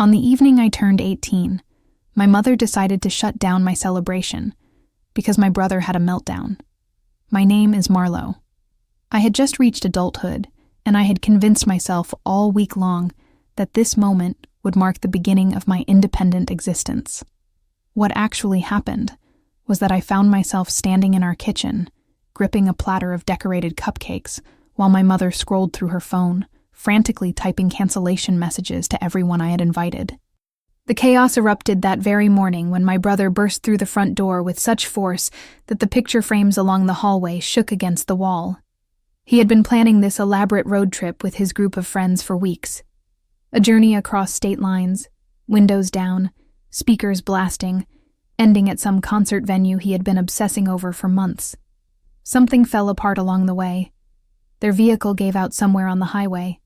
On the evening I turned 18, my mother decided to shut down my celebration because my brother had a meltdown. My name is Marlo. I had just reached adulthood, and I had convinced myself all week long that this moment would mark the beginning of my independent existence. What actually happened was that I found myself standing in our kitchen, gripping a platter of decorated cupcakes, while my mother scrolled through her phone, frantically typing cancellation messages to everyone I had invited. The chaos erupted that very morning when my brother burst through the front door with such force that the picture frames along the hallway shook against the wall. He had been planning this elaborate road trip with his group of friends for weeks. A journey across state lines, windows down, speakers blasting, ending at some concert venue he had been obsessing over for months. Something fell apart along the way. Their vehicle gave out somewhere on the highway.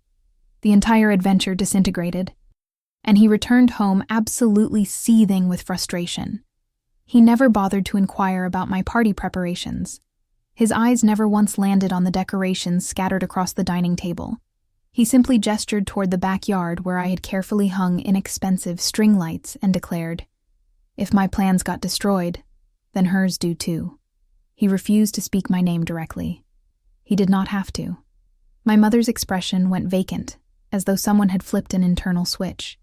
The entire adventure disintegrated, and he returned home absolutely seething with frustration. He never bothered to inquire about my party preparations. His eyes never once landed on the decorations scattered across the dining table. He simply gestured toward the backyard where I had carefully hung inexpensive string lights and declared, "If my plans got destroyed, then hers do too." He refused to speak my name directly. He did not have to. My mother's expression went vacant, as though someone had flipped an internal switch.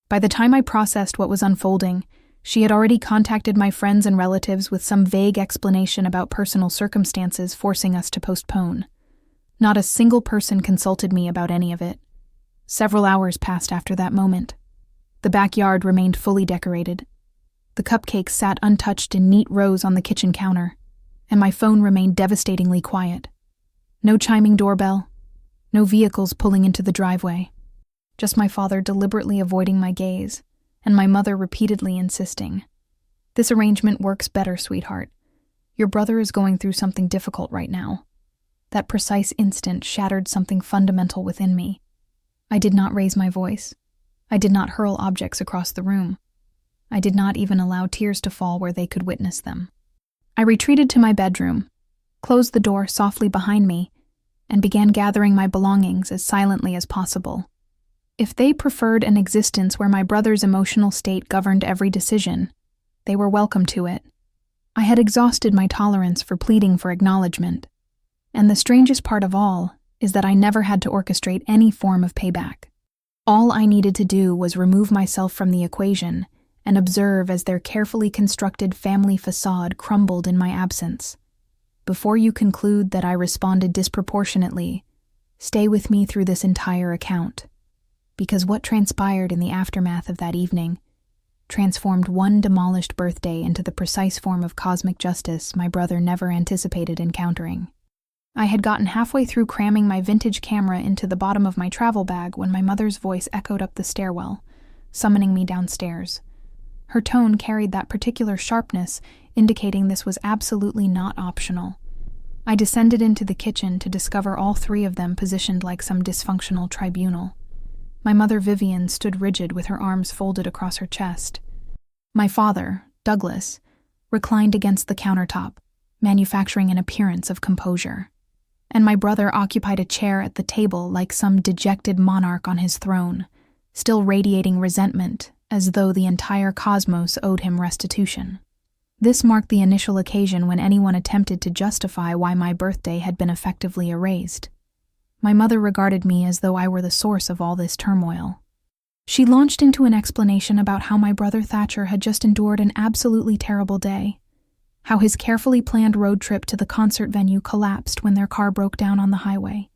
By the time I processed what was unfolding, she had already contacted my friends and relatives with some vague explanation about personal circumstances forcing us to postpone. Not a single person consulted me about any of it. Several hours passed after that moment. The backyard remained fully decorated. The cupcakes sat untouched in neat rows on the kitchen counter, and my phone remained devastatingly quiet. No chiming doorbell, no vehicles pulling into the driveway. Just my father deliberately avoiding my gaze, and my mother repeatedly insisting, "This arrangement works better, sweetheart. Your brother is going through something difficult right now." That precise instant shattered something fundamental within me. I did not raise my voice. I did not hurl objects across the room. I did not even allow tears to fall where they could witness them. I retreated to my bedroom, closed the door softly behind me, and began gathering my belongings as silently as possible. If they preferred an existence where my brother's emotional state governed every decision, they were welcome to it. I had exhausted my tolerance for pleading for acknowledgement. And the strangest part of all is that I never had to orchestrate any form of payback. All I needed to do was remove myself from the equation and observe as their carefully constructed family facade crumbled in my absence. Before you conclude that I responded disproportionately, stay with me through this entire account. Because what transpired in the aftermath of that evening transformed one demolished birthday into the precise form of cosmic justice my brother never anticipated encountering. I had gotten halfway through cramming my vintage camera into the bottom of my travel bag when my mother's voice echoed up the stairwell, summoning me downstairs. Her tone carried that particular sharpness, indicating this was absolutely not optional. I descended into the kitchen to discover all three of them positioned like some dysfunctional tribunal. My mother Vivian stood rigid with her arms folded across her chest. My father, Douglas, reclined against the countertop, manufacturing an appearance of composure. And my brother occupied a chair at the table like some dejected monarch on his throne, still radiating resentment as though the entire cosmos owed him restitution. This marked the initial occasion when anyone attempted to justify why my birthday had been effectively erased. My mother regarded me as though I were the source of all this turmoil. She launched into an explanation about how my brother Thatcher had just endured an absolutely terrible day, how his carefully planned road trip to the concert venue collapsed when their car broke down on the highway,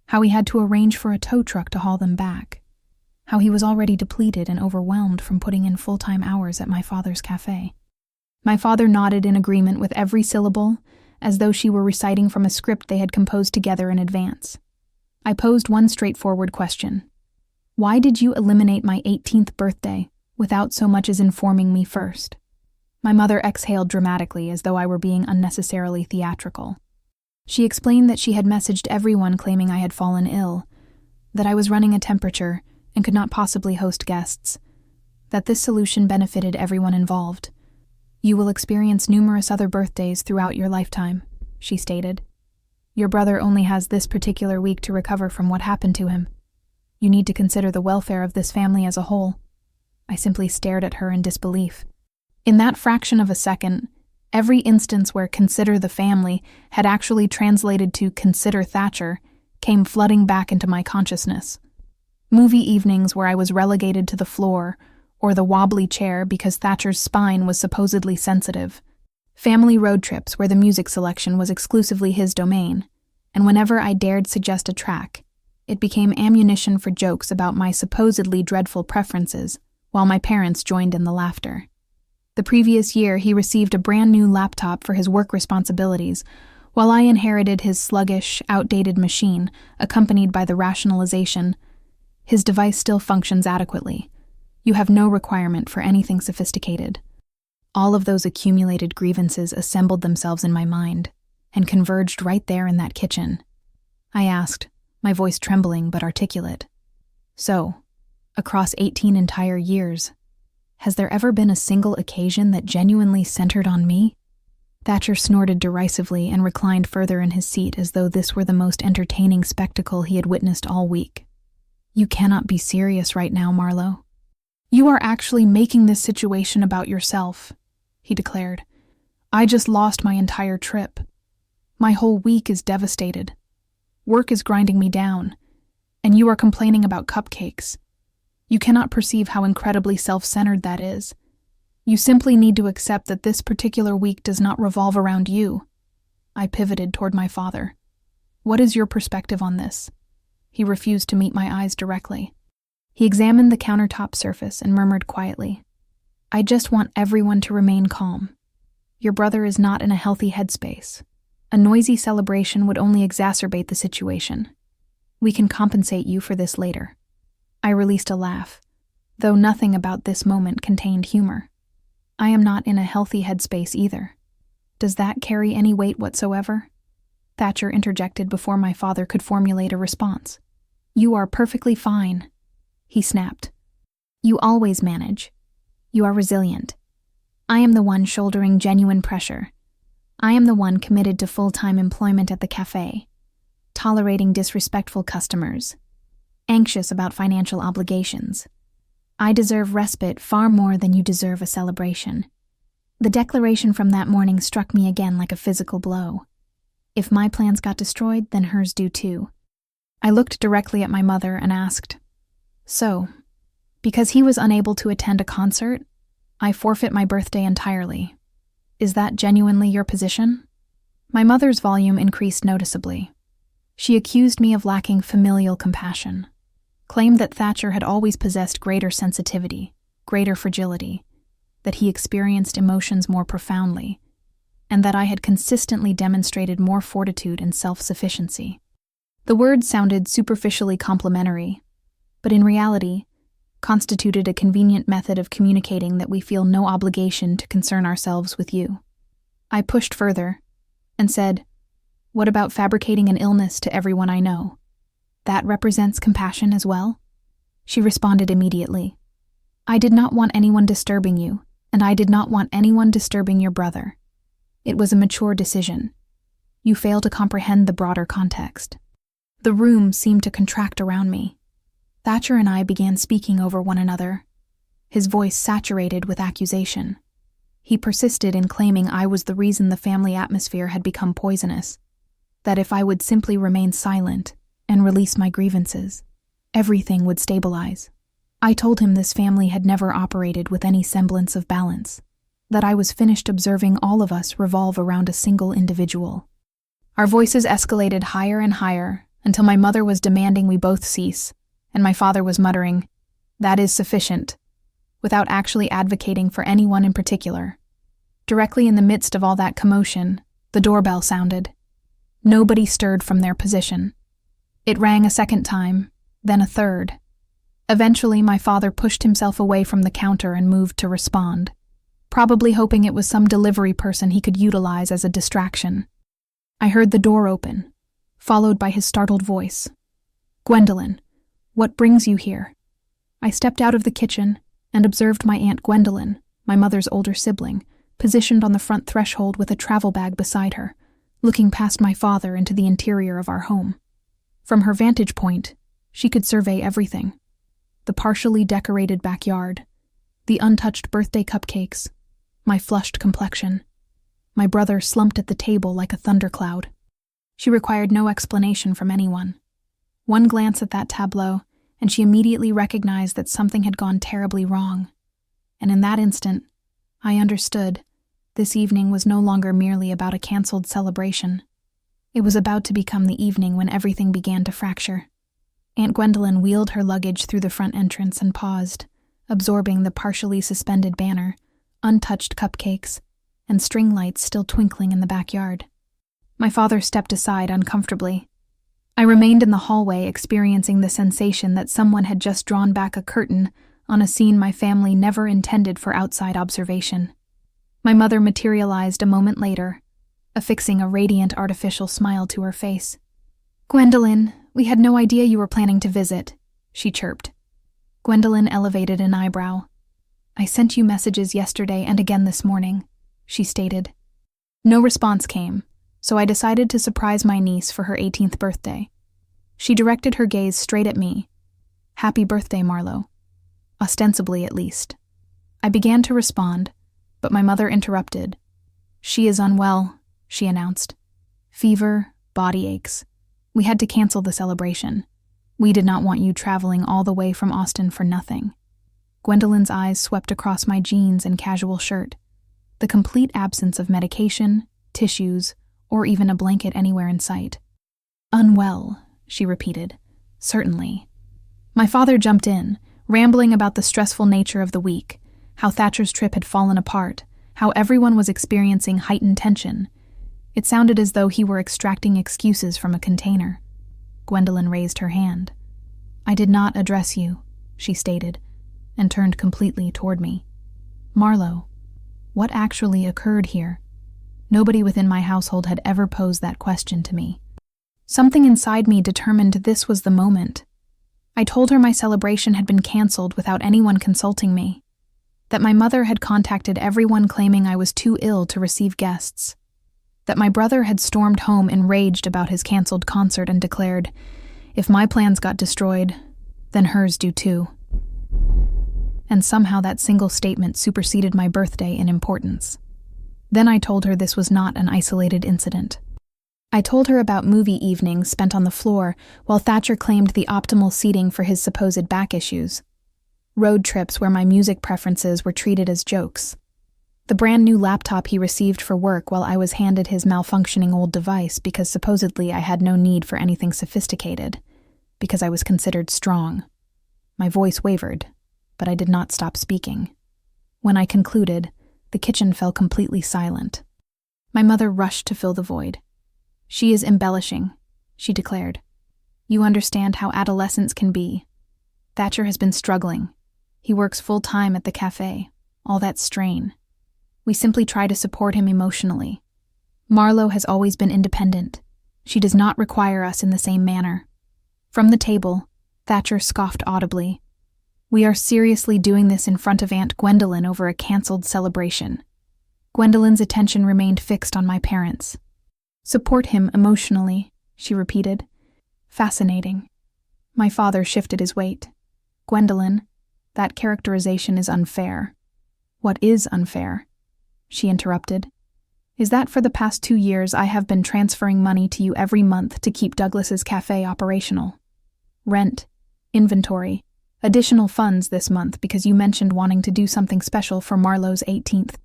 how he had to arrange for a tow truck to haul them back, how he was already depleted and overwhelmed from putting in full-time hours at my father's cafe. My father nodded in agreement with every syllable, as though she were reciting from a script they had composed together in advance. I posed one straightforward question. Why did you eliminate my 18th birthday without so much as informing me first? My mother exhaled dramatically as though I were being unnecessarily theatrical. She explained that she had messaged everyone claiming I had fallen ill, that I was running a temperature and could not possibly host guests, that this solution benefited everyone involved. You will experience numerous other birthdays throughout your lifetime, she stated. Your brother only has this particular week to recover from what happened to him. You need to consider the welfare of this family as a whole. I simply stared at her in disbelief. In that fraction of a second, every instance where "consider the family" had actually translated to "consider Thatcher" came flooding back into my consciousness. Movie evenings where I was relegated to the floor or the wobbly chair because Thatcher's spine was supposedly sensitive. Family road trips where the music selection was exclusively his domain, and whenever I dared suggest a track, it became ammunition for jokes about my supposedly dreadful preferences, while my parents joined in the laughter. The previous year, he received a brand new laptop for his work responsibilities, while I inherited his sluggish, outdated machine, accompanied by the rationalization, "His device still functions adequately. You have no requirement for anything sophisticated." All of those accumulated grievances assembled themselves in my mind and converged right there in that kitchen. I asked, my voice trembling but articulate, "So, across 18 entire years, has there ever been a single occasion that genuinely centered on me?" Thatcher snorted derisively and reclined further in his seat as though this were the most entertaining spectacle he had witnessed all week. "You cannot be serious right now, Marlowe. You are actually making this situation about yourself," he declared. "I just lost my entire trip. My whole week is devastated. Work is grinding me down, and you are complaining about cupcakes. You cannot perceive how incredibly self-centered that is. You simply need to accept that this particular week does not revolve around you." I pivoted toward my father. "What is your perspective on this?" He refused to meet my eyes directly. He examined the countertop surface and murmured quietly, "I just want everyone to remain calm. Your brother is not in a healthy headspace. A noisy celebration would only exacerbate the situation. We can compensate you for this later." I released a laugh, though nothing about this moment contained humor. "I am not in a healthy headspace either. Does that carry any weight whatsoever?" Thatcher interjected before my father could formulate a response. "You are perfectly fine," he snapped. "You always manage. You are resilient. I am the one shouldering genuine pressure. I am the one committed to full-time employment at the cafe, tolerating disrespectful customers, anxious about financial obligations. I deserve respite far more than you deserve a celebration." The declaration from that morning struck me again like a physical blow. If my plans got destroyed, then hers do too. I looked directly at my mother and asked, "So, because he was unable to attend a concert, I forfeit my birthday entirely. Is that genuinely your position?" My mother's volume increased noticeably. She accused me of lacking familial compassion, claimed that Thatcher had always possessed greater sensitivity, greater fragility, that he experienced emotions more profoundly, and that I had consistently demonstrated more fortitude and self-sufficiency. The words sounded superficially complimentary, but in reality, constituted a convenient method of communicating that we feel no obligation to concern ourselves with you. I pushed further and said, "What about fabricating an illness to everyone I know? That represents compassion as well?" She responded immediately, "I did not want anyone disturbing you, and I did not want anyone disturbing your brother. It was a mature decision. You fail to comprehend the broader context." The room seemed to contract around me. Thatcher and I began speaking over one another, his voice saturated with accusation. He persisted in claiming I was the reason the family atmosphere had become poisonous, that if I would simply remain silent and release my grievances, everything would stabilize. I told him this family had never operated with any semblance of balance, that I was finished observing all of us revolve around a single individual. Our voices escalated higher and higher until my mother was demanding we both cease, and my father was muttering, "That is sufficient," without actually advocating for anyone in particular. Directly in the midst of all that commotion, the doorbell sounded. Nobody stirred from their position. It rang a second time, then a third. Eventually, my father pushed himself away from the counter and moved to respond, probably hoping it was some delivery person he could utilize as a distraction. I heard the door open, followed by his startled voice. "Gwendolyn, what brings you here?" I stepped out of the kitchen and observed my Aunt Gwendolyn, my mother's older sibling, positioned on the front threshold with a travel bag beside her, looking past my father into the interior of our home. From her vantage point, she could survey everything. The partially decorated backyard, The untouched birthday cupcakes, my flushed complexion. My brother slumped at the table like a thundercloud. She required no explanation from anyone. One glance at that tableau, and she immediately recognized that something had gone terribly wrong. And in that instant, I understood this evening was no longer merely about a canceled celebration. It was about to become the evening when everything began to fracture. Aunt Gwendolyn wheeled her luggage through the front entrance and paused, absorbing the partially suspended banner, untouched cupcakes, and string lights still twinkling in the backyard. My father stepped aside uncomfortably. I remained in the hallway, experiencing the sensation that someone had just drawn back a curtain on a scene my family never intended for outside observation. My mother materialized a moment later, affixing a radiant artificial smile to her face. "Gwendolyn, we had no idea you were planning to visit," she chirped. Gwendolyn elevated an eyebrow. "I sent you messages yesterday and again this morning," she stated. No response came, so I decided to surprise my niece for her 18th birthday. She directed her gaze straight at me. "Happy birthday, Marlo." Ostensibly, at least. I began to respond, but my mother interrupted. "She is unwell," she announced. "Fever, body aches. We had to cancel the celebration. We did not want you traveling all the way from Austin for nothing." Gwendolyn's eyes swept across my jeans and casual shirt. The complete absence of medication, tissues, or even a blanket anywhere in sight. "Unwell," she repeated. "Certainly." My father jumped in, rambling about the stressful nature of the week, how Thatcher's trip had fallen apart, how everyone was experiencing heightened tension. It sounded as though he were extracting excuses from a container. Gwendolyn raised her hand. "I did not address you," she stated, and turned completely toward me. "Marlo, what actually occurred here?" Nobody within my household had ever posed that question to me. Something inside me determined this was the moment. I told her my celebration had been canceled without anyone consulting me, that my mother had contacted everyone claiming I was too ill to receive guests, that my brother had stormed home enraged about his canceled concert and declared, "If my plans got destroyed, then hers do too." And somehow that single statement superseded my birthday in importance. Then I told her this was not an isolated incident. I told her about movie evenings spent on the floor while Thatcher claimed the optimal seating for his supposed back issues. Road trips where my music preferences were treated as jokes. The brand new laptop he received for work while I was handed his malfunctioning old device because supposedly I had no need for anything sophisticated, because I was considered strong. My voice wavered, but I did not stop speaking. When I concluded, the kitchen fell completely silent. My mother rushed to fill the void. "She is embellishing," she declared. "You understand how adolescents can be. Thatcher has been struggling. He works full-time at the cafe, all that strain. We simply try to support him emotionally. Marlo has always been independent. She does not require us in the same manner." From the table, Thatcher scoffed audibly. "We are seriously doing this in front of Aunt Gwendolyn over a canceled celebration." Gwendolyn's attention remained fixed on my parents. "Support him emotionally," she repeated. "Fascinating." My father shifted his weight. "Gwendolyn, that characterization is unfair." "What is unfair?" she interrupted. "Is that for the past 2 years I have been transferring money to you every month to keep Douglas's cafe operational. Rent, inventory, additional funds this month because you mentioned wanting to do something special for Marlo's 18th.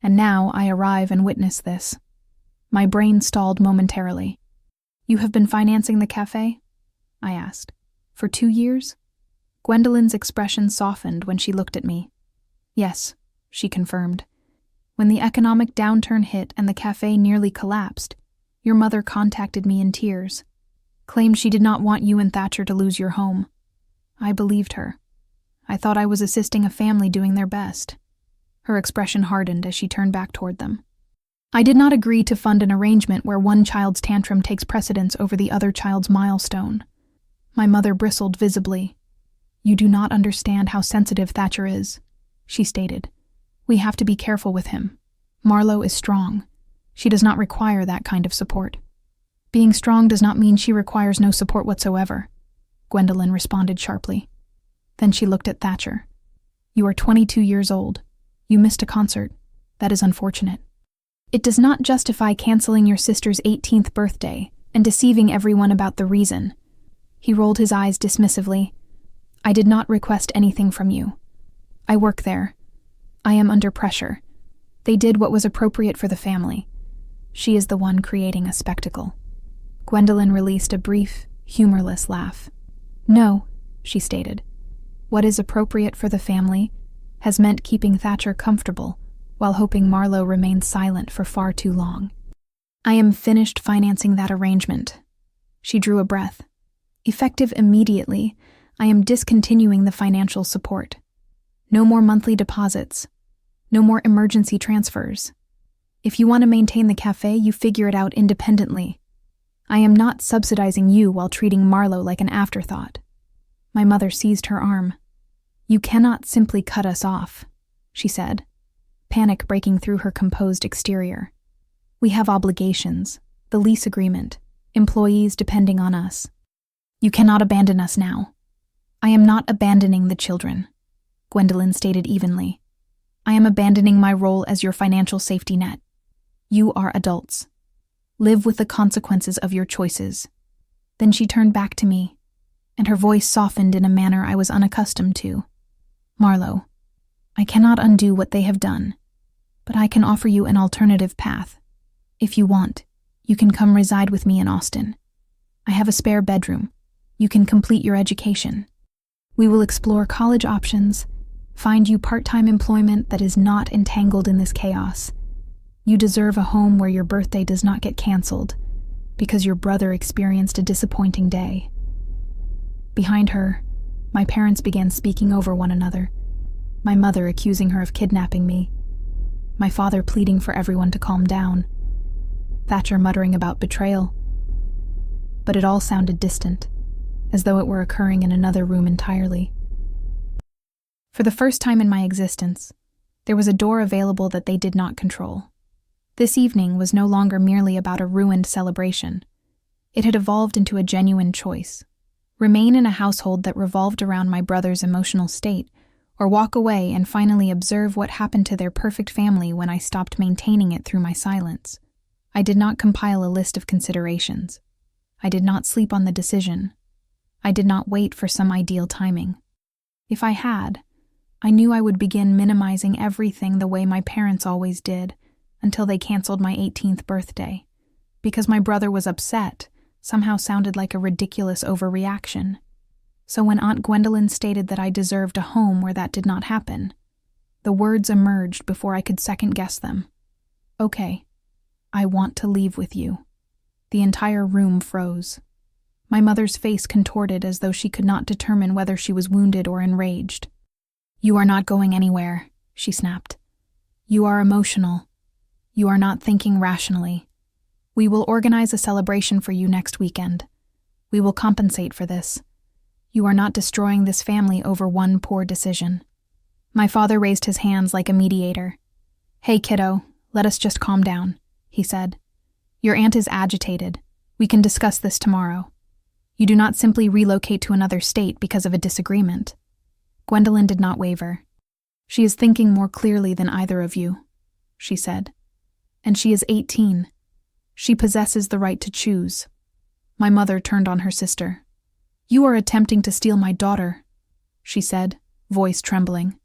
And now I arrive and witness this." My brain stalled momentarily. "You have been financing the cafe?" I asked. "For 2 years?" Gwendolyn's expression softened when she looked at me. "Yes," she confirmed. "When the economic downturn hit and the cafe nearly collapsed, your mother contacted me in tears, claimed she did not want you and Thatcher to lose your home. I believed her. I thought I was assisting a family doing their best." Her expression hardened as she turned back toward them. "I did not agree to fund an arrangement where one child's tantrum takes precedence over the other child's milestone." My mother bristled visibly. "You do not understand how sensitive Thatcher is," she stated. "We have to be careful with him. Marlo is strong. She does not require that kind of support." "Being strong does not mean she requires no support whatsoever," Gwendolyn responded sharply. Then she looked at Thatcher. You are 22 years old. You missed a concert. That is unfortunate. It does not justify canceling your sister's 18th birthday and deceiving everyone about the reason. He rolled his eyes dismissively. I did not request anything from you. I work there. I am under pressure. They did what was appropriate for the family. She is the one creating a spectacle. Gwendolyn released a brief, humorless laugh. No, she stated. What is appropriate for the family has meant keeping Thatcher comfortable while hoping Marlowe remained silent for far too long. I am finished financing that arrangement. She drew a breath. Effective immediately, I am discontinuing the financial support. No more monthly deposits. No more emergency transfers. If you want to maintain the cafe, you figure it out independently. I am not subsidizing you while treating Marlowe like an afterthought. My mother seized her arm. You cannot simply cut us off, she said, panic breaking through her composed exterior. We have obligations, the lease agreement, employees depending on us. You cannot abandon us now. I am not abandoning the children, Gwendolyn stated evenly. I am abandoning my role as your financial safety net. You are adults. Live with the consequences of your choices. Then she turned back to me, and her voice softened in a manner I was unaccustomed to. Marlowe, I cannot undo what they have done, but I can offer you an alternative path. If you want, you can come reside with me in Austin. I have a spare bedroom. You can complete your education. We will explore college options, find you part-time employment that is not entangled in this chaos. You deserve a home where your birthday does not get canceled because your brother experienced a disappointing day. Behind her, my parents began speaking over one another, my mother accusing her of kidnapping me, my father pleading for everyone to calm down, Thatcher muttering about betrayal. But it all sounded distant, as though it were occurring in another room entirely. For the first time in my existence, there was a door available that they did not control. This evening was no longer merely about a ruined celebration. It had evolved into a genuine choice. Remain in a household that revolved around my brother's emotional state, or walk away and finally observe what happened to their perfect family when I stopped maintaining it through my silence. I did not compile a list of considerations. I did not sleep on the decision. I did not wait for some ideal timing. If I had, I knew I would begin minimizing everything the way my parents always did, until they canceled my 18th birthday. Because my brother was upset somehow sounded like a ridiculous overreaction. So when Aunt Gwendolyn stated that I deserved a home where that did not happen, the words emerged before I could second-guess them. Okay, I want to leave with you. The entire room froze. My mother's face contorted as though she could not determine whether she was wounded or enraged. You are not going anywhere, she snapped. You are emotional. You are not thinking rationally. We will organize a celebration for you next weekend. We will compensate for this. You are not destroying this family over one poor decision. My father raised his hands like a mediator. Hey, kiddo, let us just calm down, he said. Your aunt is agitated. We can discuss this tomorrow. You do not simply relocate to another state because of a disagreement. Gwendolyn did not waver. She is thinking more clearly than either of you, she said. And she is 18. She possesses the right to choose. My mother turned on her sister. You are attempting to steal my daughter, she said, voice trembling.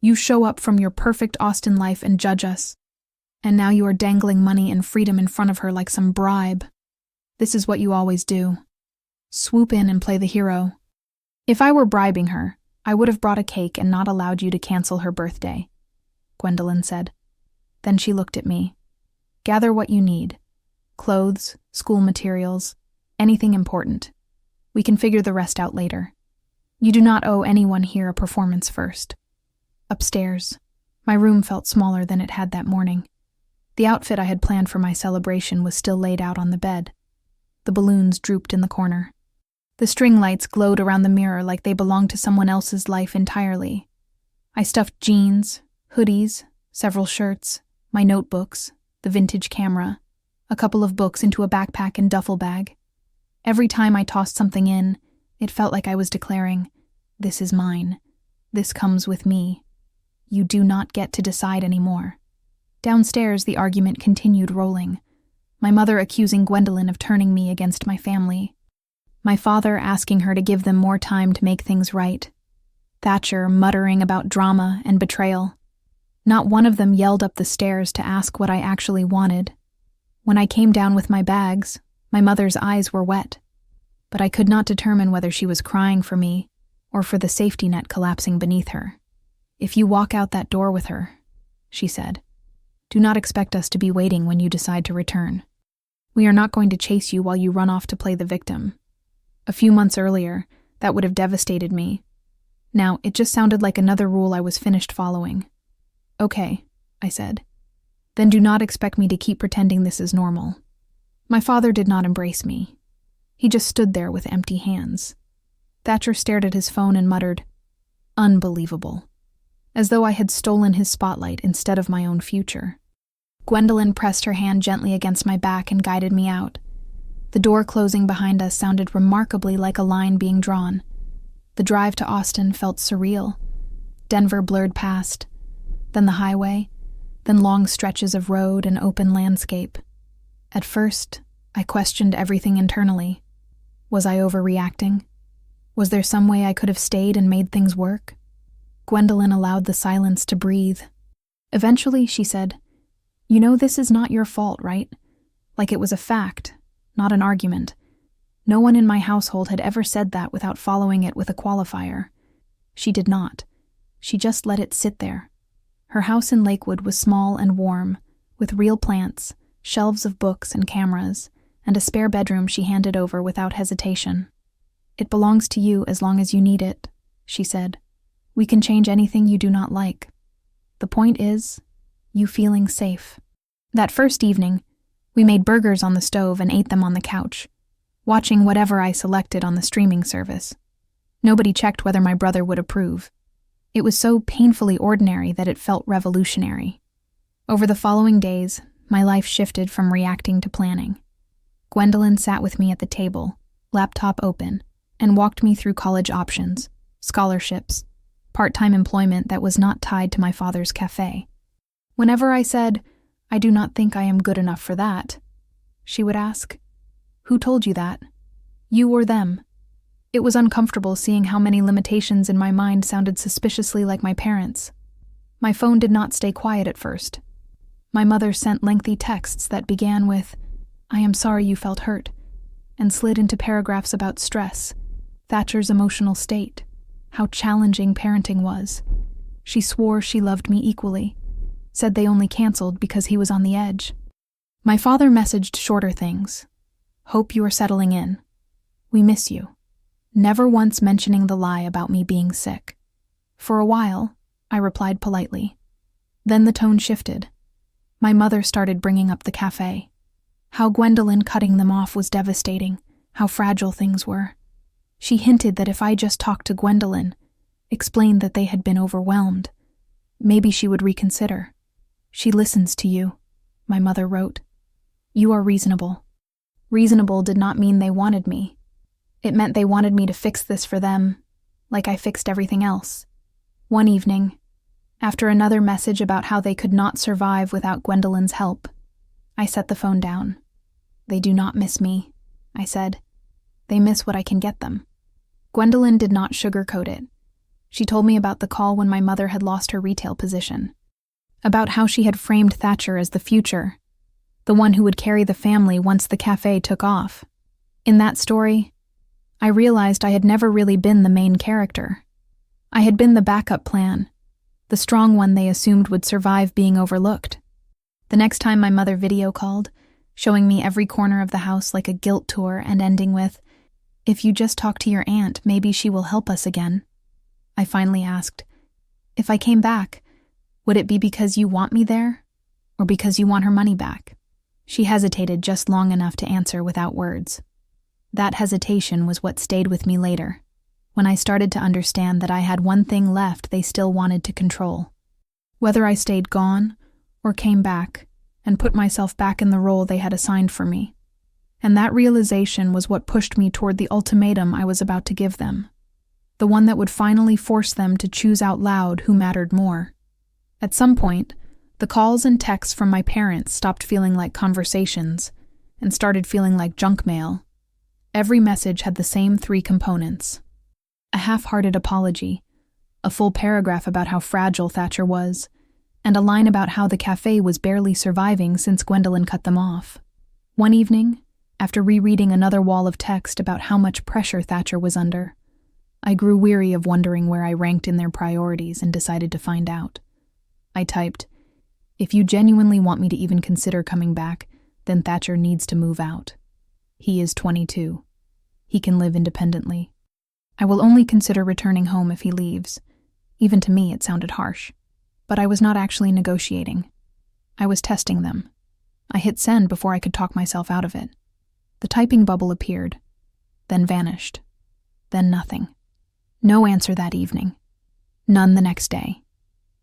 You show up from your perfect Austin life and judge us. And now you are dangling money and freedom in front of her like some bribe. This is what you always do. Swoop in and play the hero. If I were bribing her, I would have brought a cake and not allowed you to cancel her birthday, Gwendolyn said. Then she looked at me. Gather what you need. Clothes, school materials, anything important. We can figure the rest out later. You do not owe anyone here a performance first. Upstairs, my room felt smaller than it had that morning. The outfit I had planned for my celebration was still laid out on the bed. The balloons drooped in the corner. The string lights glowed around the mirror like they belonged to someone else's life entirely. I stuffed jeans, hoodies, several shirts, my notebooks, the vintage camera, a couple of books into a backpack and duffel bag. Every time I tossed something in, it felt like I was declaring, "This is mine. This comes with me." You do not get to decide anymore. Downstairs, the argument continued rolling. My mother accusing Gwendolyn of turning me against my family. My father asking her to give them more time to make things right. Thatcher muttering about drama and betrayal. Not one of them yelled up the stairs to ask what I actually wanted. When I came down with my bags, my mother's eyes were wet, but I could not determine whether she was crying for me or for the safety net collapsing beneath her. If you walk out that door with her, she said, do not expect us to be waiting when you decide to return. We are not going to chase you while you run off to play the victim. A few months earlier, that would have devastated me. Now, it just sounded like another rule I was finished following. Okay, I said. Then do not expect me to keep pretending this is normal. My father did not embrace me. He just stood there with empty hands. Thatcher stared at his phone and muttered, unbelievable, as though I had stolen his spotlight instead of my own future. Gwendolyn pressed her hand gently against my back and guided me out. The door closing behind us sounded remarkably like a line being drawn. The drive to Austin felt surreal. Denver blurred past, then the highway, then long stretches of road and open landscape. At first, I questioned everything internally. Was I overreacting? Was there some way I could have stayed and made things work? Gwendolyn allowed the silence to breathe. Eventually, she said, you know this is not your fault, right? Like it was a fact, not an argument. No one in my household had ever said that without following it with a qualifier. She did not. She just let it sit there. Her house in Lakewood was small and warm, with real plants, shelves of books and cameras, and a spare bedroom she handed over without hesitation. It belongs to you as long as you need it, she said. We can change anything you do not like. The point is, you feeling safe. That first evening, we made burgers on the stove and ate them on the couch, watching whatever I selected on the streaming service. Nobody checked whether my brother would approve. It was so painfully ordinary that it felt revolutionary. Over the following days, my life shifted from reacting to planning. Gwendolyn sat with me at the table, laptop open, and walked me through college options, scholarships, part-time employment that was not tied to my father's cafe. Whenever I said, I do not think I am good enough for that, she would ask, who told you that? You or them? It was uncomfortable seeing how many limitations in my mind sounded suspiciously like my parents. My phone did not stay quiet at first. My mother sent lengthy texts that began with, I am sorry you felt hurt, and slid into paragraphs about stress, Thatcher's emotional state, how challenging parenting was. She swore she loved me equally, said they only canceled because he was on the edge. My father messaged shorter things. Hope you are settling in. We miss you. Never once mentioning the lie about me being sick. For a while, I replied politely. Then the tone shifted. My mother started bringing up the cafe. How Gwendolyn cutting them off was devastating, how fragile things were. She hinted that if I just talked to Gwendolyn, explained that they had been overwhelmed, maybe she would reconsider. She listens to you, my mother wrote. You are reasonable. Reasonable did not mean they wanted me. It meant they wanted me to fix this for them, like I fixed everything else. One evening, after another message about how they could not survive without Gwendolyn's help, I set the phone down. They do not miss me, I said. They miss what I can get them. Gwendolyn did not sugarcoat it. She told me about the call when my mother had lost her retail position, about how she had framed Thatcher as the future, the one who would carry the family once the cafe took off. In that story, I realized I had never really been the main character. I had been the backup plan, the strong one they assumed would survive being overlooked. The next time my mother video called, showing me every corner of the house like a guilt tour and ending with, if you just talk to your aunt, maybe she will help us again. I finally asked, if I came back, would it be because you want me there, or because you want her money back? She hesitated just long enough to answer without words. That hesitation was what stayed with me later, when I started to understand that I had one thing left they still wanted to control. Whether I stayed gone, or came back, and put myself back in the role they had assigned for me. And that realization was what pushed me toward the ultimatum I was about to give them. The one that would finally force them to choose out loud who mattered more. At some point, the calls and texts from my parents stopped feeling like conversations and started feeling like junk mail. Every message had the same 3 components: a half-hearted apology, a full paragraph about how fragile Thatcher was, and a line about how the cafe was barely surviving since Gwendolyn cut them off. One evening, after rereading another wall of text about how much pressure Thatcher was under, I grew weary of wondering where I ranked in their priorities and decided to find out. I typed, "If you genuinely want me to even consider coming back, then Thatcher needs to move out. He is 22. He can live independently. I will only consider returning home if he leaves." Even to me, it sounded harsh. But I was not actually negotiating. I was testing them. I hit send before I could talk myself out of it. The typing bubble appeared, then vanished, then nothing. No answer that evening. None the next day.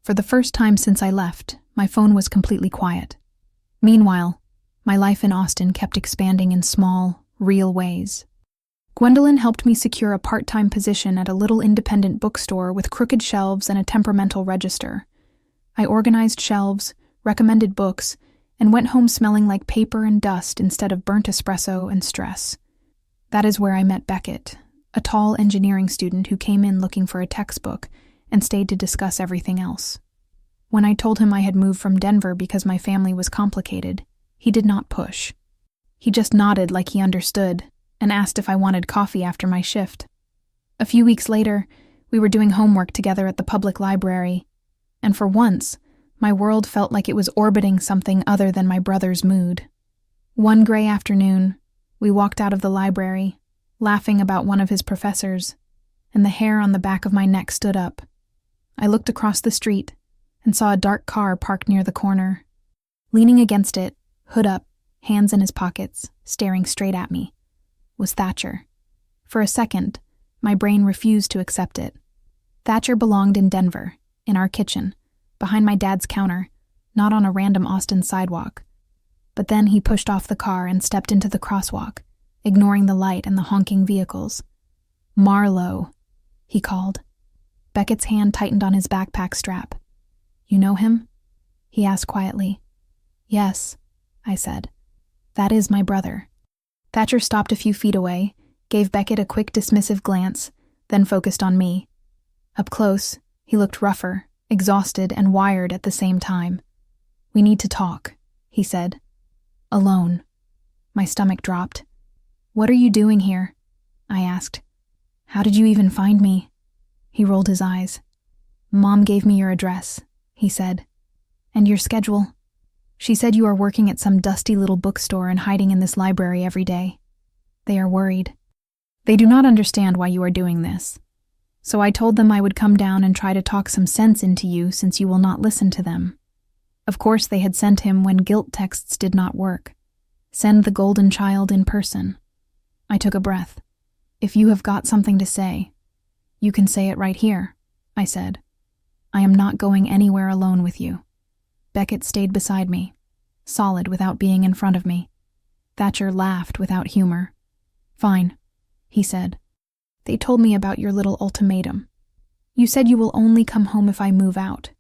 For the first time since I left, my phone was completely quiet. Meanwhile, my life in Austin kept expanding in small, real ways. Gwendolyn helped me secure a part-time position at a little independent bookstore with crooked shelves and a temperamental register. I organized shelves, recommended books, and went home smelling like paper and dust instead of burnt espresso and stress. That is where I met Beckett, a tall engineering student who came in looking for a textbook and stayed to discuss everything else. When I told him I had moved from Denver because my family was complicated, he did not push. He just nodded like he understood and asked if I wanted coffee after my shift. A few weeks later, we were doing homework together at the public library, and for once, my world felt like it was orbiting something other than my brother's mood. One gray afternoon, we walked out of the library, laughing about one of his professors, and the hair on the back of my neck stood up. I looked across the street and saw a dark car parked near the corner. Leaning against it, hood up, hands in his pockets, staring straight at me, was Thatcher. For a second, my brain refused to accept it. Thatcher belonged in Denver, in our kitchen, behind my dad's counter, not on a random Austin sidewalk. But then he pushed off the car and stepped into the crosswalk, ignoring the light and the honking vehicles. "Marlowe," he called. Beckett's hand tightened on his backpack strap. "You know him?" he asked quietly. "Yes," I said. "That is my brother." Thatcher stopped a few feet away, gave Beckett a quick dismissive glance, then focused on me. Up close, he looked rougher, exhausted, and wired at the same time. "We need to talk," he said. "Alone." My stomach dropped. "What are you doing here?" I asked. "How did you even find me?" He rolled his eyes. "Mom gave me your address," he said. "And your schedule. She said you are working at some dusty little bookstore and hiding in this library every day. They are worried. They do not understand why you are doing this. So I told them I would come down and try to talk some sense into you since you will not listen to them." Of course they had sent him when guilt texts did not work. Send the golden child in person. I took a breath. "If you have got something to say, you can say it right here," I said. "I am not going anywhere alone with you." Beckett stayed beside me, solid without being in front of me. Thatcher laughed without humor. "Fine," he said. "They told me about your little ultimatum. You said you will only come home if I move out.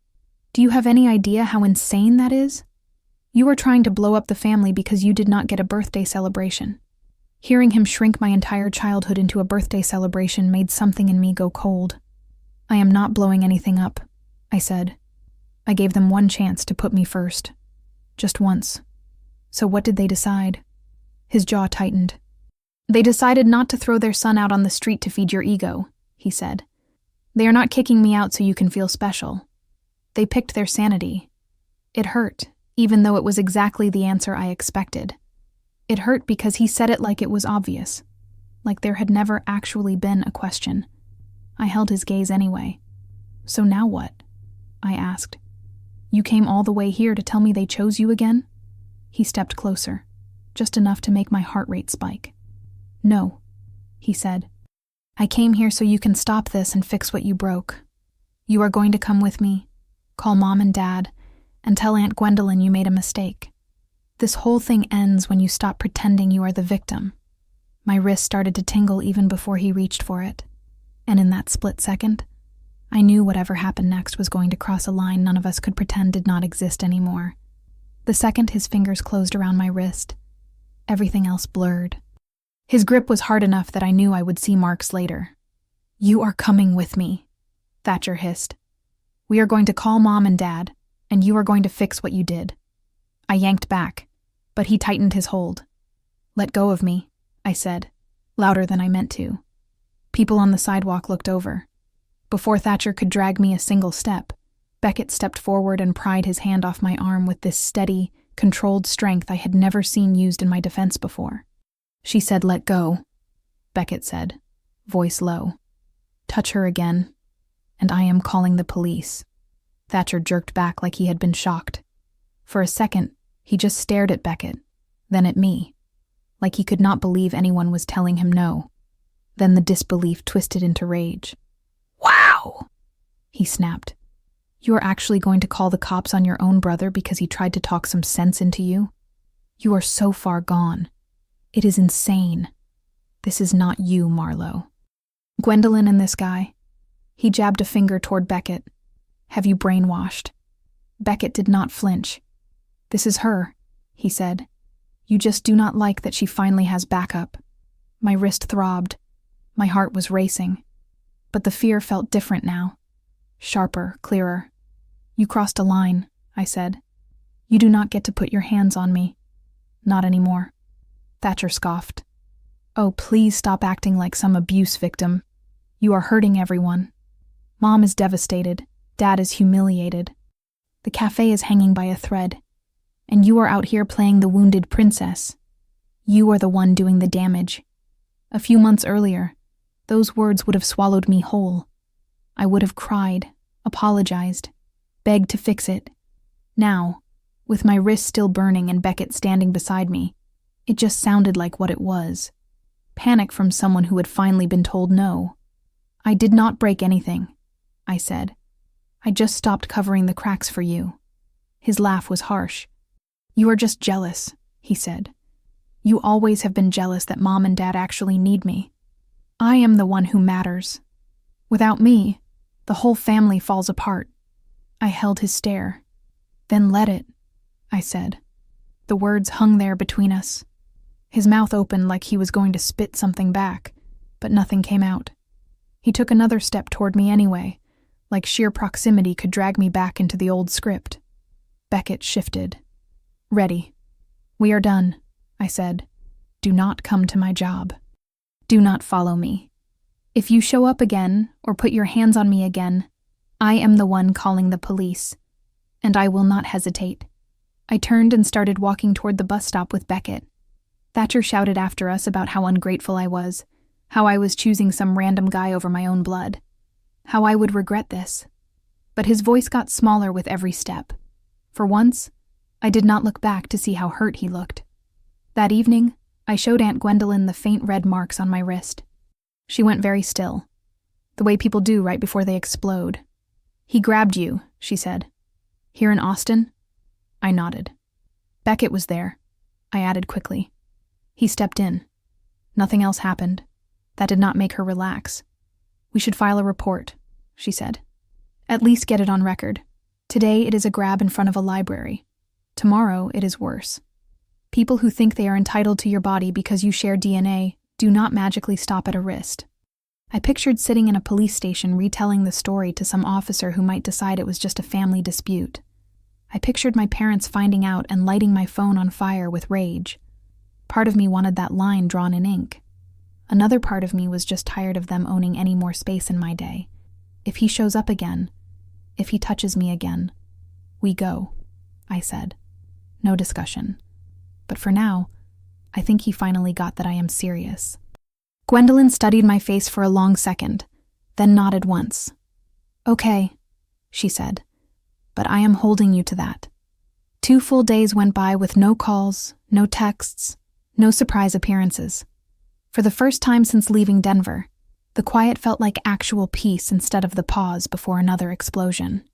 Do you have any idea how insane that is? You are trying to blow up the family because you did not get a birthday celebration." Hearing him shrink my entire childhood into a birthday celebration made something in me go cold. "I am not blowing anything up," I said. I gave them one chance to put me first. Just once. "So what did they decide?" His jaw tightened. "They decided not to throw their son out on the street to feed your ego," he said. "They are not kicking me out so you can feel special. They picked their sanity. It hurt, even though it was exactly the answer I expected. It hurt because he said it like it was obvious, like there had never actually been a question. I held his gaze anyway. "So now what?" I asked. "You came all the way here to tell me they chose you again?" He stepped closer, just enough to make my heart rate spike. "No," he said. "I came here so you can stop this and fix what you broke. You are going to come with me, call Mom and Dad, and tell Aunt Gwendolyn you made a mistake. This whole thing ends when you stop pretending you are the victim." My wrist started to tingle even before he reached for it, and in that split second, I knew whatever happened next was going to cross a line none of us could pretend did not exist anymore. The second his fingers closed around my wrist, everything else blurred. His grip was hard enough that I knew I would see marks later. "You are coming with me," Thatcher hissed. "We are going to call Mom and Dad, and you are going to fix what you did." I yanked back, but he tightened his hold. "Let go of me," I said, louder than I meant to. People on the sidewalk looked over. Before Thatcher could drag me a single step, Beckett stepped forward and pried his hand off my arm with this steady, controlled strength I had never seen used in my defense before. "She said let go," Beckett said, voice low. "Touch her again, and I am calling the police." Thatcher jerked back like he had been shocked. For a second, he just stared at Beckett, then at me, like he could not believe anyone was telling him no. Then the disbelief twisted into rage. "Wow!" he snapped. "You are actually going to call the cops on your own brother because he tried to talk some sense into you? You are so far gone. It is insane. This is not you, Marlowe. Gwendolyn and this guy." He jabbed a finger toward Beckett. "Have you brainwashed?" Beckett did not flinch. "This is her," he said. "You just do not like that she finally has backup." My wrist throbbed. My heart was racing. But the fear felt different now. Sharper, clearer. "You crossed a line," I said. "You do not get to put your hands on me. Not anymore." Thatcher scoffed. "Oh, please stop acting like some abuse victim. You are hurting everyone. Mom is devastated. Dad is humiliated. The cafe is hanging by a thread. And you are out here playing the wounded princess. You are the one doing the damage. A few months earlier, those words would have swallowed me whole. I would have cried, apologized, begged to fix it. Now, with my wrist still burning and Beckett standing beside me, it just sounded like what it was. Panic from someone who had finally been told no. "I did not break anything," I said. "I just stopped covering the cracks for you." His laugh was harsh. "You are just jealous," he said. "You always have been jealous that Mom and Dad actually need me. I am the one who matters. Without me, the whole family falls apart." I held his stare. "Then let it," I said. The words hung there between us. His mouth opened like he was going to spit something back, but nothing came out. He took another step toward me anyway, like sheer proximity could drag me back into the old script. Beckett shifted. "Ready. We are done," I said. "Do not come to my job. Do not follow me. If you show up again or put your hands on me again, I am the one calling the police, and I will not hesitate." I turned and started walking toward the bus stop with Beckett. Thatcher shouted after us about how ungrateful I was, how I was choosing some random guy over my own blood, how I would regret this. But his voice got smaller with every step. For once, I did not look back to see how hurt he looked. That evening, I showed Aunt Gwendolyn the faint red marks on my wrist. She went very still, the way people do right before they explode. "He grabbed you," she said. "Here in Austin?" I nodded. "Beckett was there," I added quickly. "He stepped in. Nothing else happened. That did not make her relax. We should file a report," she said. "At least get it on record. Today it is a grab in front of a library. Tomorrow it is worse. People who think they are entitled to your body because you share DNA do not magically stop at a wrist." I pictured sitting in a police station retelling the story to some officer who might decide it was just a family dispute. I pictured my parents finding out and lighting my phone on fire with rage. Part of me wanted that line drawn in ink. Another part of me was just tired of them owning any more space in my day. "If he shows up again, if he touches me again, we go," I said. No discussion. But for now, I think he finally got that I am serious. Gwendolyn studied my face for a long second, then nodded once. "Okay," she said, "but I am holding you to that." 2 full days went by with no calls, no texts, no surprise appearances. For the first time since leaving Denver, the quiet felt like actual peace instead of the pause before another explosion.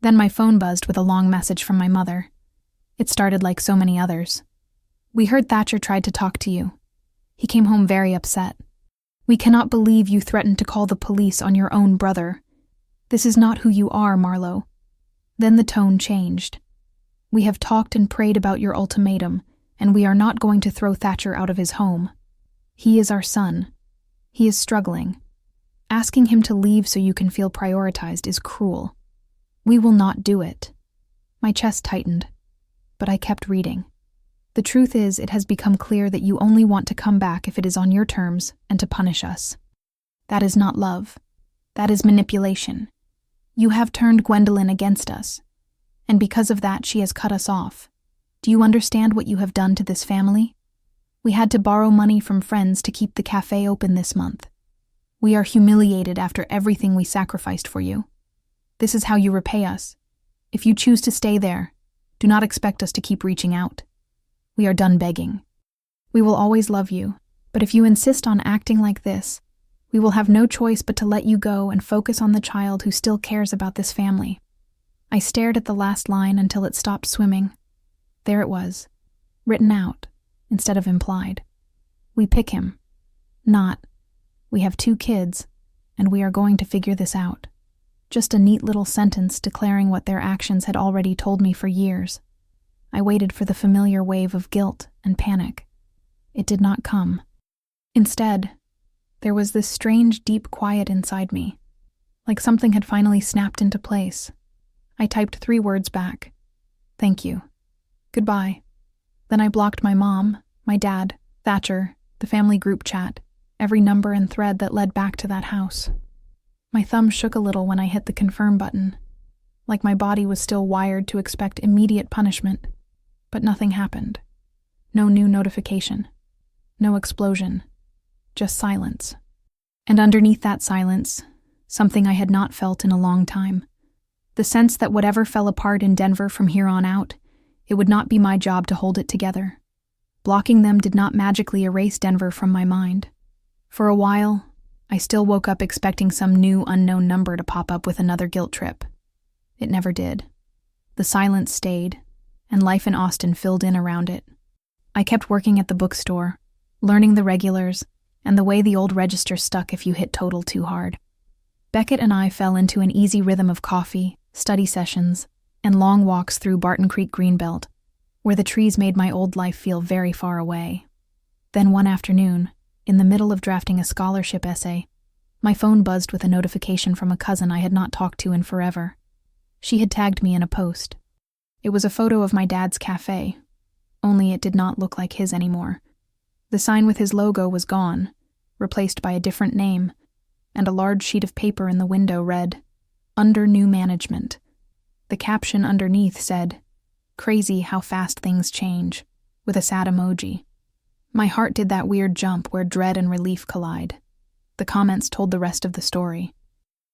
Then my phone buzzed with a long message from my mother. It started like so many others. "We heard Thatcher tried to talk to you. He came home very upset. We cannot believe you threatened to call the police on your own brother. This is not who you are, Marlo." Then the tone changed. "We have talked and prayed about your ultimatum, and we are not going to throw Thatcher out of his home. He is our son. He is struggling. Asking him to leave so you can feel prioritized is cruel. We will not do it." My chest tightened, but I kept reading. "The truth is, it has become clear that you only want to come back if it is on your terms and to punish us. That is not love. That is manipulation. You have turned Gwendolyn against us, and because of that she has cut us off. Do you understand what you have done to this family? We had to borrow money from friends to keep the cafe open this month. We are humiliated after everything we sacrificed for you. This is how you repay us. If you choose to stay there, do not expect us to keep reaching out. We are done begging. We will always love you, but if you insist on acting like this, we will have no choice but to let you go and focus on the child who still cares about this family." I stared at the last line until it stopped swimming. There it was, written out instead of implied. "We pick him. Not, we have 2 kids, and we are going to figure this out." Just a neat little sentence declaring what their actions had already told me for years. I waited for the familiar wave of guilt and panic. It did not come. Instead, there was this strange, deep quiet inside me, like something had finally snapped into place. I typed 3 words back. "Thank you. Goodbye." Then I blocked my mom, my dad, Thatcher, the family group chat, every number and thread that led back to that house. My thumb shook a little when I hit the confirm button, like my body was still wired to expect immediate punishment. But nothing happened. No new notification. No explosion. Just silence. And underneath that silence, something I had not felt in a long time. The sense that whatever fell apart in Denver from here on out, it would not be my job to hold it together. Blocking them did not magically erase Denver from my mind. For a while, I still woke up expecting some new unknown number to pop up with another guilt trip. It never did. The silence stayed, and life in Austin filled in around it. I kept working at the bookstore, learning the regulars, and the way the old register stuck if you hit total too hard. Beckett and I fell into an easy rhythm of coffee, study sessions, and long walks through Barton Creek Greenbelt, where the trees made my old life feel very far away. Then one afternoon, in the middle of drafting a scholarship essay, my phone buzzed with a notification from a cousin I had not talked to in forever. She had tagged me in a post. It was a photo of my dad's cafe, only it did not look like his anymore. The sign with his logo was gone, replaced by a different name, and a large sheet of paper in the window read, "Under new management." The caption underneath said, "Crazy how fast things change," with a sad emoji. My heart did that weird jump where dread and relief collide. The comments told the rest of the story.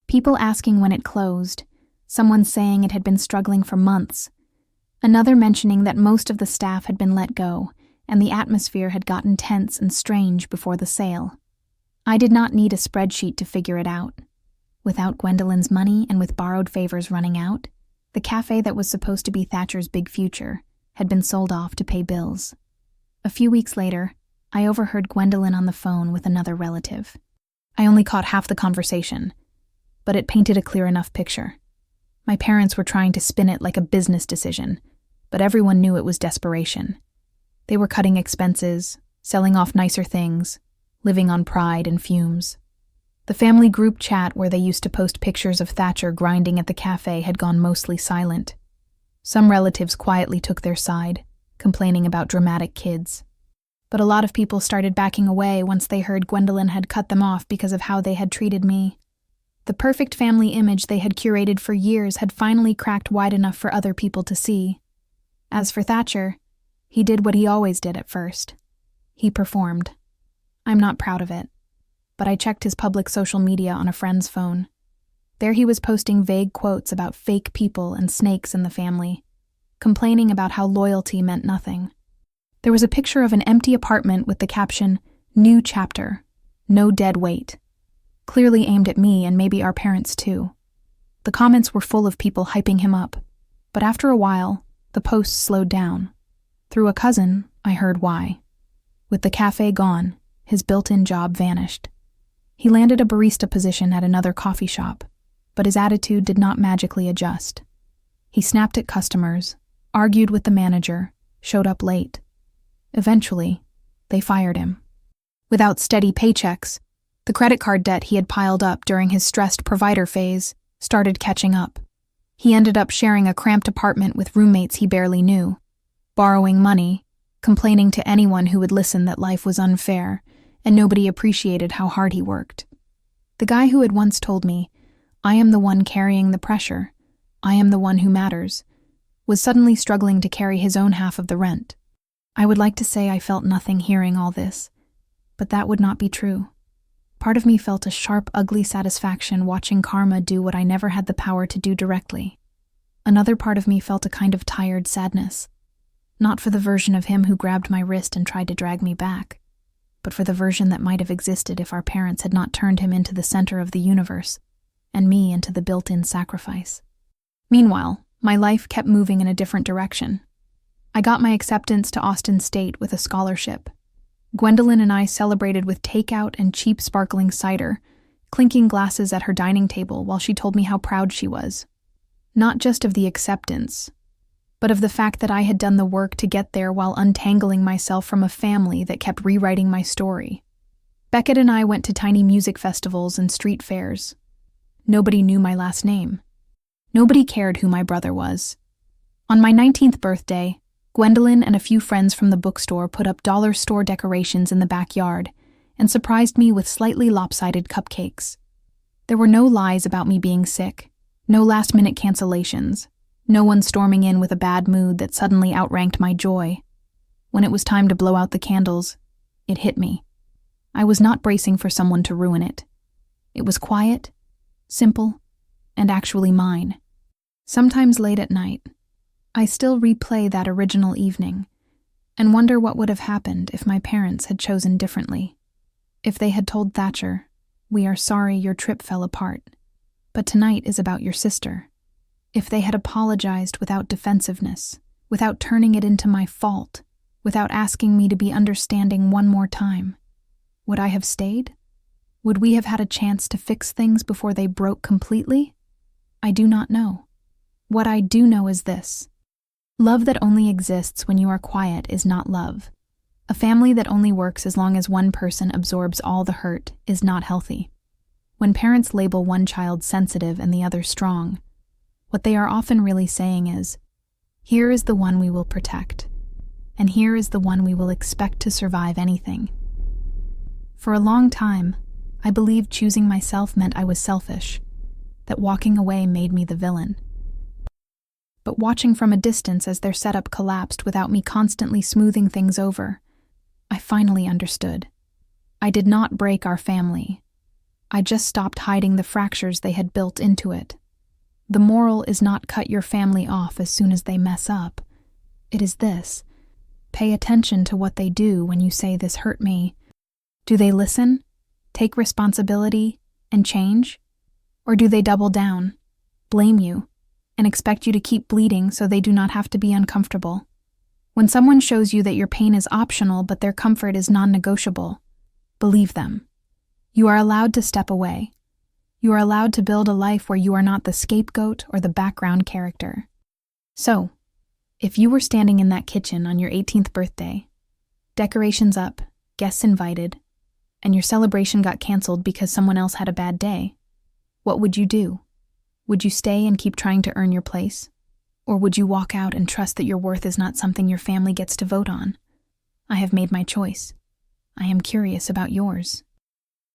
People asking when it closed, someone saying it had been struggling for months, another mentioning that most of the staff had been let go, and the atmosphere had gotten tense and strange before the sale. I did not need a spreadsheet to figure it out. Without Gwendolyn's money and with borrowed favors running out, the cafe that was supposed to be Thatcher's big future had been sold off to pay bills. A few weeks later, I overheard Gwendolyn on the phone with another relative. I only caught half the conversation, but it painted a clear enough picture. My parents were trying to spin it like a business decision, but everyone knew it was desperation. They were cutting expenses, selling off nicer things, living on pride and fumes. The family group chat where they used to post pictures of Thatcher grinding at the cafe had gone mostly silent. Some relatives quietly took their side, complaining about dramatic kids. But a lot of people started backing away once they heard Gwendolyn had cut them off because of how they had treated me. The perfect family image they had curated for years had finally cracked wide enough for other people to see. As for Thatcher, he did what he always did at first. He performed. I'm not proud of it, but I checked his public social media on a friend's phone. There he was posting vague quotes about fake people and snakes in the family, complaining about how loyalty meant nothing. There was a picture of an empty apartment with the caption, "New chapter, no dead weight," clearly aimed at me and maybe our parents too. The comments were full of people hyping him up, but after a while, the posts slowed down. Through a cousin, I heard why. With the cafe gone, his built-in job vanished. He landed a barista position at another coffee shop, but his attitude did not magically adjust. He snapped at customers, argued with the manager, showed up late. Eventually, they fired him. Without steady paychecks, the credit card debt he had piled up during his stressed provider phase started catching up. He ended up sharing a cramped apartment with roommates he barely knew, borrowing money, complaining to anyone who would listen that life was unfair, and nobody appreciated how hard he worked. The guy who had once told me, "I am the one carrying the pressure, I am the one who matters," was suddenly struggling to carry his own half of the rent. I would like to say I felt nothing hearing all this, but that would not be true. Part of me felt a sharp, ugly satisfaction watching karma do what I never had the power to do directly. Another part of me felt a kind of tired sadness, not for the version of him who grabbed my wrist and tried to drag me back, but for the version that might have existed if our parents had not turned him into the center of the universe, and me into the built-in sacrifice. Meanwhile, my life kept moving in a different direction. I got my acceptance to Austin State with a scholarship. Gwendolyn and I celebrated with takeout and cheap sparkling cider, clinking glasses at her dining table while she told me how proud she was. Not just of the acceptance, but of the fact that I had done the work to get there while untangling myself from a family that kept rewriting my story. Beckett and I went to tiny music festivals and street fairs. Nobody knew my last name. Nobody cared who my brother was. On my 19th birthday, Gwendolyn and a few friends from the bookstore put up dollar store decorations in the backyard and surprised me with slightly lopsided cupcakes. There were no lies about me being sick, no last-minute cancellations, no one storming in with a bad mood that suddenly outranked my joy. When it was time to blow out the candles, it hit me. I was not bracing for someone to ruin it. It was quiet, simple, and actually mine. Sometimes late at night, I still replay that original evening and wonder what would have happened if my parents had chosen differently. If they had told Thatcher, "We are sorry your trip fell apart, but tonight is about your sister." If they had apologized without defensiveness, without turning it into my fault, without asking me to be understanding one more time, would I have stayed? Would we have had a chance to fix things before they broke completely? I do not know. What I do know is this. Love that only exists when you are quiet is not love. A family that only works as long as one person absorbs all the hurt is not healthy. When parents label one child sensitive and the other strong, what they are often really saying is, "Here is the one we will protect, and here is the one we will expect to survive anything." For a long time, I believed choosing myself meant I was selfish, that walking away made me the villain. But watching from a distance as their setup collapsed without me constantly smoothing things over, I finally understood. I did not break our family. I just stopped hiding the fractures they had built into it. The moral is not cut your family off as soon as they mess up. It is this: pay attention to what they do when you say "this hurt me." Do they listen, take responsibility, and change? Or do they double down, blame you, and expect you to keep bleeding so they do not have to be uncomfortable? When someone shows you that your pain is optional but their comfort is non-negotiable, believe them. You are allowed to step away. You are allowed to build a life where you are not the scapegoat or the background character. So, if you were standing in that kitchen on your 18th birthday, decorations up, guests invited, and your celebration got canceled because someone else had a bad day, what would you do? Would you stay and keep trying to earn your place? Or would you walk out and trust that your worth is not something your family gets to vote on? I have made my choice. I am curious about yours.